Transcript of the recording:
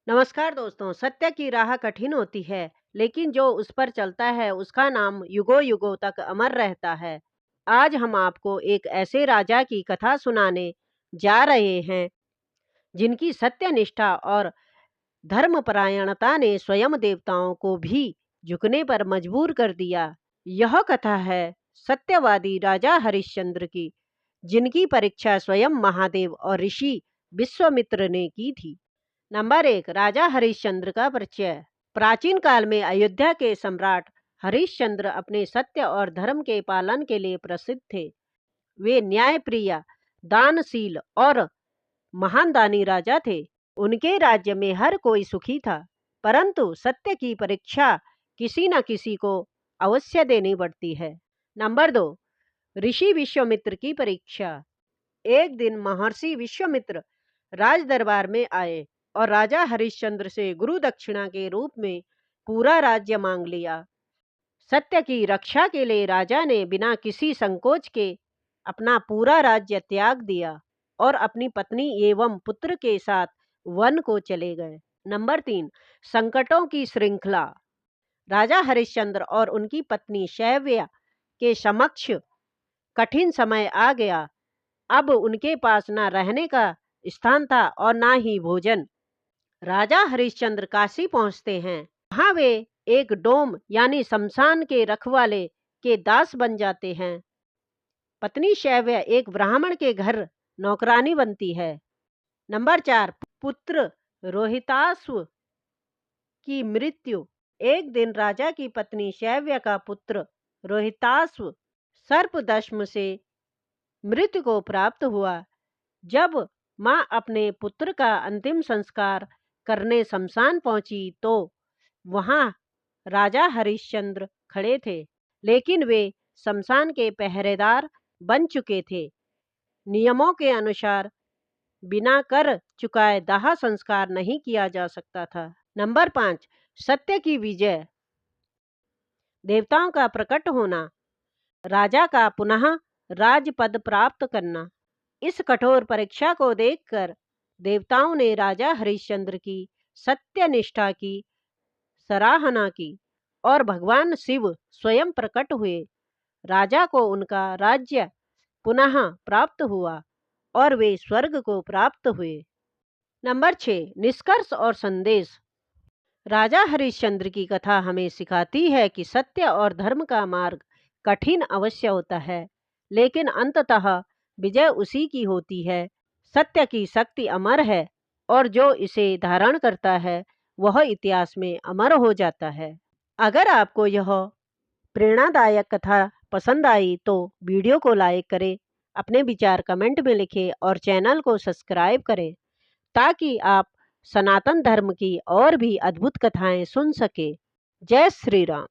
नमस्कार दोस्तों। सत्य की राह कठिन होती है, लेकिन जो उस पर चलता है उसका नाम युगों युगों तक अमर रहता है। आज हम आपको एक ऐसे राजा की कथा सुनाने जा रहे हैं जिनकी सत्यनिष्ठा और धर्मपरायणता ने स्वयं देवताओं को भी झुकने पर मजबूर कर दिया। यह कथा है सत्यवादी राजा हरिश्चंद्र की, जिनकी परीक्षा स्वयं महादेव और ऋषि विश्वामित्र ने की थी। नंबर 1, राजा हरिश्चंद्र का परिचय। प्राचीन काल में अयोध्या के सम्राट हरिश्चंद्र अपने सत्य और धर्म के पालन के लिए प्रसिद्ध थे। वे न्यायप्रिय, दानशील और महान दानी राजा थे। उनके राज्य में हर कोई सुखी था, परंतु सत्य की परीक्षा किसी न किसी को अवश्य देनी पड़ती है। नंबर 2, ऋषि विश्वामित्र की परीक्षा। एक दिन महर्षि विश्वामित्र राज दरबार में आए और राजा हरिश्चंद्र से गुरु दक्षिणा के रूप में पूरा राज्य मांग लिया। सत्य की रक्षा के लिए राजा ने बिना किसी संकोच के अपना पूरा राज्य त्याग दिया और अपनी पत्नी एवं पुत्र के साथ वन को चले गए। नंबर 3, संकटों की श्रृंखला। राजा हरिश्चंद्र और उनकी पत्नी शैव्या के समक्ष कठिन समय आ गया। अब उनके पास न रहने का स्थान था और न ही भोजन। राजा हरिश्चंद्र काशी पहुंचते हैं। वहां वे एक डोम यानी शमशान के रखवाले के दास बन जाते हैं। पत्नी शैव्या एक ब्राह्मण के घर नौकरानी बनती है। नंबर 4, पुत्र रोहिताश्व की मृत्यु। एक दिन राजा की पत्नी शैव्या का पुत्र रोहिताश्व सर्पदंश से मृत्यु को प्राप्त हुआ। जब माँ अपने पुत्र का अंतिम संस्कार करने शमशान पहुंची तो वहां राजा हरिश्चंद्र खड़े थे, लेकिन वे शमशान के पहरेदार बन चुके थे। नियमों के अनुसार बिना कर चुकाए दाह संस्कार नहीं किया जा सकता था। नंबर 5, सत्य की विजय। देवताओं का प्रकट होना, राजा का पुनः राजपद प्राप्त करना। इस कठोर परीक्षा को देखकर देवताओं ने राजा हरिश्चंद्र की सत्यनिष्ठा की सराहना की और भगवान शिव स्वयं प्रकट हुए। राजा को उनका राज्य पुनः प्राप्त हुआ और वे स्वर्ग को प्राप्त हुए। नंबर 6, निष्कर्ष और संदेश। राजा हरिश्चंद्र की कथा हमें सिखाती है कि सत्य और धर्म का मार्ग कठिन अवश्य होता है, लेकिन अंततः विजय उसी की होती है। सत्य की शक्ति अमर है और जो इसे धारण करता है वह इतिहास में अमर हो जाता है। अगर आपको यह प्रेरणादायक कथा पसंद आई तो वीडियो को लाइक करें, अपने विचार कमेंट में लिखें और चैनल को सब्सक्राइब करें ताकि आप सनातन धर्म की और भी अद्भुत कथाएं सुन सके। जय श्री राम।